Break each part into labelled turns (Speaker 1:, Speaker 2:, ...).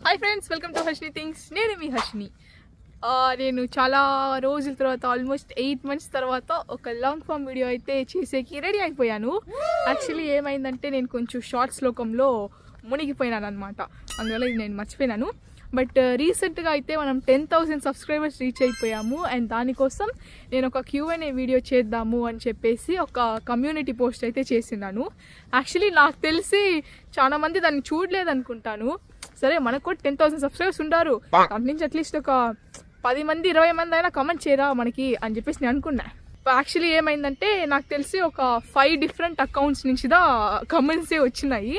Speaker 1: Hi friends, welcome to Harshini things. నేను మీ హర్షిని. నేను చాలా రోజుల తర్వాత ఆల్మోస్ట్ 8 months తర్వాత ఒక లాంగ్ ఫామ్ వీడియో అయితే చేసేకి రెడీ అయిపోయాను. యాక్చువల్లీ ఏమైందంటే నేను కొంచెం షార్ట్స్ లోకంలో మునిగిపోయినాను అనమాట. అందువల్ల ఇది నేను మర్చిపోయినాను. బట్ రీసెంట్గా అయితే మనం 10,000 సబ్స్క్రైబర్స్ రీచ్ అయిపోయాము. అండ్ దానికోసం నేను ఒక Q&A వీడియో చేద్దాము అని చెప్పేసి ఒక కమ్యూనిటీ పోస్ట్ అయితే చేసినాను. యాక్చువల్లీ నాకు తెలిసి చాలా మంది దాన్ని చూడలేదు అనుకుంటాను. సరే, మనకు కూడా 10,000 సబ్స్క్రైబర్స్ ఉంటారు, దాని నుంచి అట్లీస్ట్ ఒక 10 మంది 20 మంది అయినా కమెంట్ చేయరా మనకి అని చెప్పేసి నేను అనుకున్నా. యాక్చువల్లీ ఏమైందంటే నాకు తెలిసి ఒక 5 different అకౌంట్స్ నుంచి కమెంట్సే వచ్చినాయి.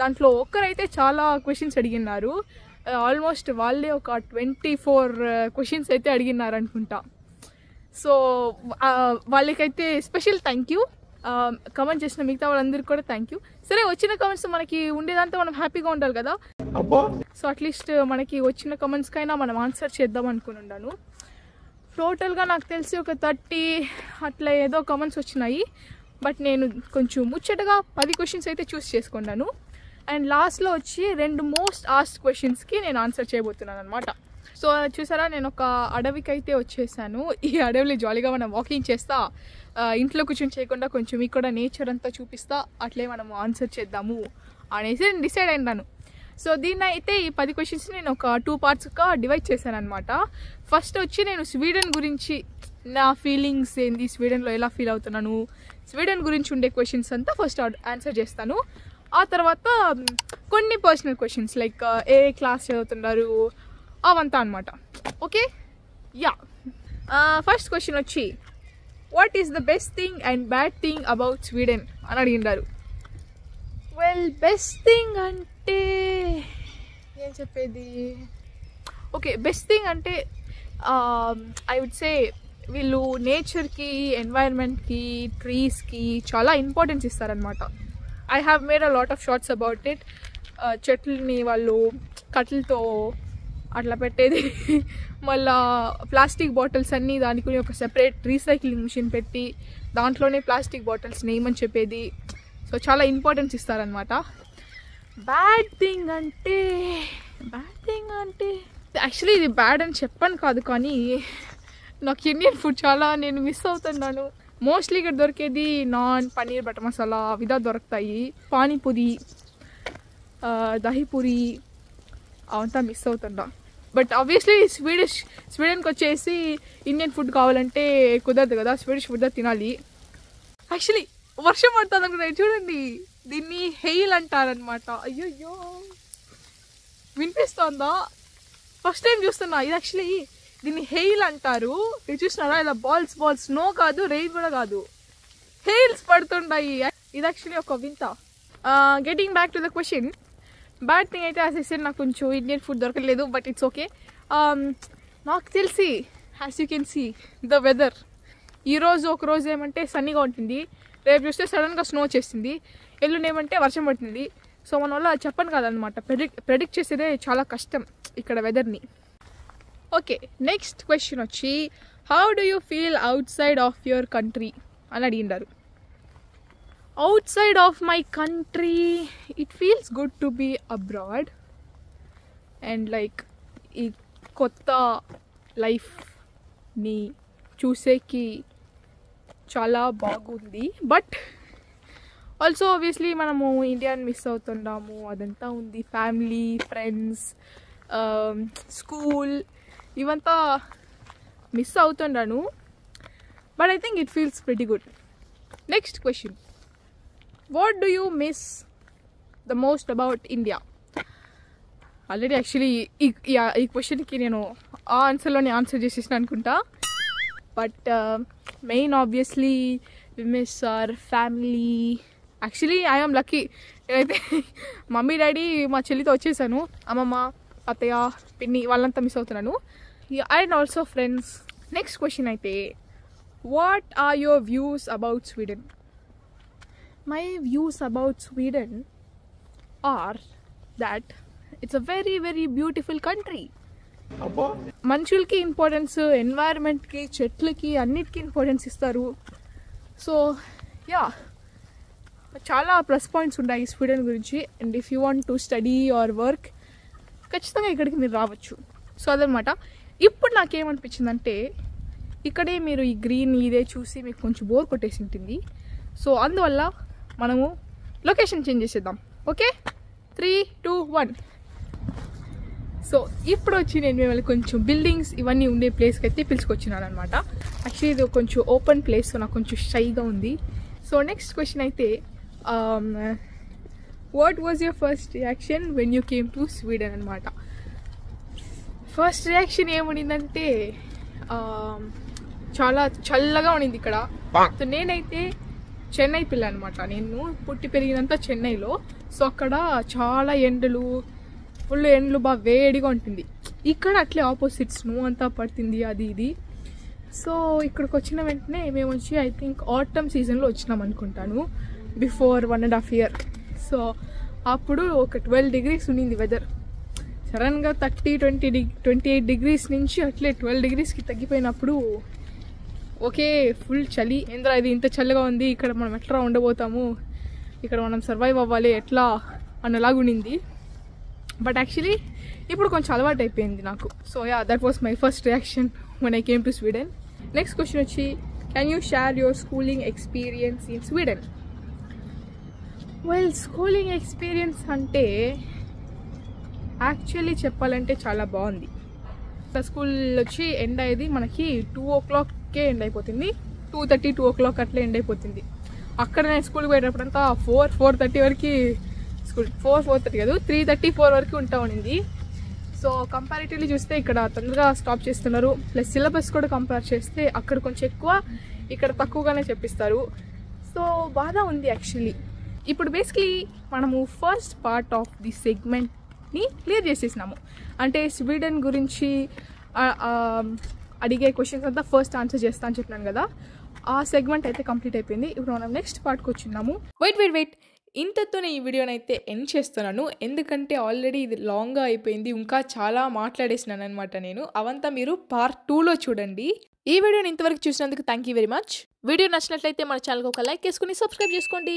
Speaker 1: దాంట్లో ఒక్కరైతే చాలా క్వశ్చన్స్ అడిగినారు. ఆల్మోస్ట్ వాళ్ళే ఒక 24 క్వశ్చన్స్ అయితే అడిగినారు అనుకుంటా. సో వాళ్ళకైతే స్పెషల్ థ్యాంక్ యూ. కమెంట్ చేసిన మిగతా వాళ్ళందరికీ కూడా థ్యాంక్ యూ. సరే, వచ్చిన కమెంట్స్ మనకి ఉండేదంతా మనం హ్యాపీగా ఉండాలి కదా. సో అట్లీస్ట్ మనకి వచ్చిన కమెంట్స్కైనా మనం ఆన్సర్ చేద్దాం అనుకున్నాను. టోటల్గా నాకు తెలిసి ఒక 30 అట్లా ఏదో కమెంట్స్ వచ్చినాయి. బట్ నేను కొంచెం ముచ్చటగా 10 క్వశ్చన్స్ అయితే చూస్ చేసుకున్నాను. అండ్ లాస్ట్లో వచ్చి 2 మోస్ట్ ఆస్క్డ్ క్వశ్చన్స్కి నేను ఆన్సర్ చేయబోతున్నాను అనమాట. సో చూసారా, నేను ఒక అడవికి అయితే వచ్చేసాను. ఈ అడవిలో జాలీగా మనం వాకింగ్ చేస్తా, ఇంట్లో కూర్చొని చేయకుండా కొంచెం మీకు కూడా నేచర్ అంతా చూపిస్తా, అట్లే మనము ఆన్సర్ చేద్దాము అనేసి నేను డిసైడ్ అయినాను. సో దీన్ని అయితే ఈ 10 క్వశ్చన్స్ నేను ఒక 2 partsగా డివైడ్ చేశాను అనమాట. ఫస్ట్ వచ్చి నేను స్వీడన్ గురించి నా ఫీలింగ్స్ ఏంది, స్వీడన్లో ఎలా ఫీల్ అవుతున్నాను, స్వీడన్ గురించి ఉండే క్వశ్చన్స్ అంతా ఫస్ట్ ఆన్సర్ చేస్తాను. ఆ తర్వాత కొన్ని పర్సనల్ క్వశ్చన్స్ లైక్ ఏ క్లాస్ చదువుతున్నారు అవంతా అనమాట. Okay, ya. ఫస్ట్ క్వశ్చన్ వచ్చి what is the best thing and bad thing about Sweden అని అడిగినారు. వెల్, బెస్ట్ థింగ్ అంటే ఏం చెప్పేది. ఓకే, బెస్ట్ థింగ్ అంటే ఐ వుడ్ సే వీళ్ళు నేచర్కి, ఎన్వైర్న్మెంట్కి, ట్రీస్కి చాలా ఇంపార్టెన్స్ ఇస్తారనమాట. I have made a lot of shorts about it. చెట్లని వాళ్ళు కట్టెలతో అట్లా పెట్టేది, మళ్ళా ప్లాస్టిక్ బాటిల్స్ అన్నీ దానికి ఒక సెపరేట్ రీసైక్లింగ్ మిషన్ పెట్టి దాంట్లోనే ప్లాస్టిక్ బాటిల్స్ నేమని చెప్పేది. సో చాలా ఇంపార్టెన్స్ ఇస్తారనమాట. బ్యాడ్ థింగ్ అంటే యాక్చువల్లీ ఇది బ్యాడ్ అని చెప్పాను కాదు, కానీ నాకు ఇండియన్ ఫుడ్ చాలా నేను మిస్ అవుతున్నాను. మోస్ట్లీ ఇక్కడ దొరికేది నాన్, పన్నీర్, బటర్ మసాలా అవిదా దొరుకుతాయి. పానీపూరి, దహీపూరి అవంతా మిస్ అవుతున్నా. బట్ ఆబ్వియస్లీ స్వీడన్కి వచ్చేసి ఇండియన్ ఫుడ్ కావాలంటే కుదరదు కదా, స్వీడిష్ ఫుడ్ తినాలి. యాక్చువల్లీ వర్షం పడుతుంది అనుకున్నాను, చూడండి, దీన్ని హెయిల్ అంటారనమాట. అయ్యో, వినిపిస్తోందా? ఫస్ట్ టైం చూస్తున్నా. ఇది యాక్చువల్లీ దీన్ని హెయిల్ అంటారు. ఇది చూసినారా, ఇలా బాల్స్ స్నో కాదు, రెయిన్ కూడా కాదు, హెయిల్స్ పడుతుంటాయి. ఇది యాక్చువల్లీ ఒక వింత. Getting back to the question, bad thing అయితే యాజ్ ఐ సెడ్ నాకు కొంచెం ఇండియన్ ఫుడ్ దొరకలేదు. But it's okay. నాకు తెలిసి as you can see the weather, ఈరోజు ఒక రోజు ఏమంటే సన్నీగా ఉంటుంది, రేపు చూస్తే సడన్గా స్నో వచ్చేసింది, ఎల్లుండేమంటే వర్షం పడుతుంది. సో మన వల్ల చెప్పను కాదనమాట, ప్రెడిక్ట్ చేసేదే చాలా కష్టం ఇక్కడ వెదర్ని. ఓకే, నెక్స్ట్ క్వశ్చన్ వచ్చి how do you feel outside of your country అని అడిగినారు. Outside of my country it feels good to be abroad. And like ఈ కొత్త లైఫ్ని చూసేకి చాలా బాగుంది. బట్ ఆల్సో ఆబ్వియస్లీ మనము ఇండియాని మిస్ అవుతున్నాము, అదంతా ఉంది. ఫ్యామిలీ, ఫ్రెండ్స్, స్కూల్ ఇవంతా మిస్ అవుతున్నాను. But I think it feels pretty good. Next question, what do you miss the most about India? Already actually ఈ క్వశ్చన్కి నేను ఆ ఆన్సర్లోనే ఆన్సర్ చేసేసిన అనుకుంటా. But main obviously we miss our family. Actually I'm lucky, నేనైతే mummy, daddy, మా చెల్లితో వచ్చేసాను. అమ్మమ్మ, అత్తయ్య, పిన్ని వాళ్ళంతా మిస్ అవుతున్నాను. And also friends. Next question అయితే what are your views about Sweden? My views about Sweden are that it's a very very beautiful country. మనుషులకి ఇంపార్టెన్స్, ఎన్వైర్న్మెంట్కి, చెట్లకి, అన్నిటికీ ఇంపార్టెన్స్ ఇస్తారు. సో యా, చాలా ప్లస్ పాయింట్స్ ఉన్నాయి స్వీడన్ గురించి. And if you want to study or work ఖచ్చితంగా ఇక్కడికి మీరు రావచ్చు. సో అదనమాట. ఇప్పుడు నాకేమనిపించిందంటే ఇక్కడే మీరు ఈ గ్రీన్ ఇదే చూసి మీకు కొంచెం బోర్ కొట్టేసి ఉంటుంది. సో అందువల్ల మనము లొకేషన్ చేంజ్ చేసేద్దాం. ఓకే, 3, 2, 1. సో ఇప్పుడు వచ్చి నేను మిమ్మల్ని కొంచెం బిల్డింగ్స్ ఇవన్నీ ఉండే ప్లేస్కి అయితే పిలుచుకొచ్చినాను అనమాట. యాక్చువల్లీ ఇది కొంచెం ఓపెన్ ప్లేస్, సో నాకు కొంచెం షైగా ఉంది. సో నెక్స్ట్ క్వశ్చన్ అయితే what was your first reaction when you came to Sweden అనమాట. ఫస్ట్ రియాక్షన్ ఏముండిందంటే చాలా చల్లగా ఉండింది ఇక్కడ. సో నేనైతే చెన్నై పిల్ల అనమాట, నేను పుట్టి పెరిగినంత చెన్నైలో. సో అక్కడ చాలా ఎండలు, ఫుల్ ఎండలు, బాగా వేడిగా ఉంటుంది. ఇక్కడ అట్లే ఆపోజిట్ స్నో అంతా పడుతుంది అది ఇది. సో ఇక్కడికి వచ్చిన వెంటనే మేము వచ్చి ఐ థింక్ ఆటమ్ సీజన్లో వచ్చినాం అనుకుంటాను, బిఫోర్ 1.5 years. సో అప్పుడు ఒక 12 degrees ఉండింది వెదర్. సడన్గా 28 degrees నుంచి అట్లే 12 degreesకి తగ్గిపోయినప్పుడు ఓకే ఫుల్ చలి, ఏంద్రా ఇది ఇంత చల్లగా ఉంది, ఇక్కడ మనం ఎట్లా ఉండబోతాము, ఇక్కడ మనం సర్వైవ్ అవ్వాలి ఎట్లా అన్నలాగా ఉండింది. బట్ యాక్చువల్లీ ఇప్పుడు కొంచెం అలవాటు అయిపోయింది నాకు. So yeah, that was my first reaction when I came to Sweden. Next question వచ్చి can you share your schooling experience in Sweden? Well, schooling experience అంటే యాక్చువల్లీ చెప్పాలంటే చాలా బాగుంది. స్కూల్ వచ్చి ఎండ్ అయ్యేది మనకి 2 o'clockకే ఎండ్ అయిపోతుంది, 2:30, 2 o'clock అట్లా ఎండ్ అయిపోతుంది. అక్కడ నేను స్కూల్కి పోయేటప్పుడంతా 4:30 వరకు స్కూల్, 4:30 కాదు 3:30, 4 వరకు ఉంటా ఉండింది. సో కంపారిటివ్లీ చూస్తే ఇక్కడ తొందరగా స్టాప్ చేస్తున్నారు. ప్లస్ సిలబస్ కూడా కంపేర్ చేస్తే అక్కడ కొంచెం ఎక్కువ, ఇక్కడ తక్కువగానే చెప్పిస్తారు. సో బాధ ఉంది యాక్చువల్లీ. ఇప్పుడు బేసిక్లీ మనము ఫస్ట్ పార్ట్ ఆఫ్ ది సెగ్మెంట్ని క్లియర్ చేసేసినాము. అంటే స్వీడన్ గురించి అడిగే క్వశ్చన్స్ అంతా ఫస్ట్ ఆన్సర్ చేస్తా అని చెప్పినాను కదా, ఆ సెగ్మెంట్ అయితే కంప్లీట్ అయిపోయింది. ఇప్పుడు మనం నెక్స్ట్ పార్ట్కి వచ్చినాము. వెయిట్, ఇంతతోనే ఈ వీడియోని అయితే ఎండ్ చేస్తున్నాను. ఎందుకంటే ఆల్రెడీ ఇది లాంగ్గా అయిపోయింది, ఇంకా చాలా మాట్లాడేసినాను అనమాట నేను. అవంతా మీరు part 2లో చూడండి. ఈ వీడియోని ఇంతవరకు చూసినందుకు thank you very much. Video నచ్చినట్లయితే మన ఛానల్కి ఒక లైక్ చేసుకుని సబ్స్క్రైబ్ చేసుకోండి.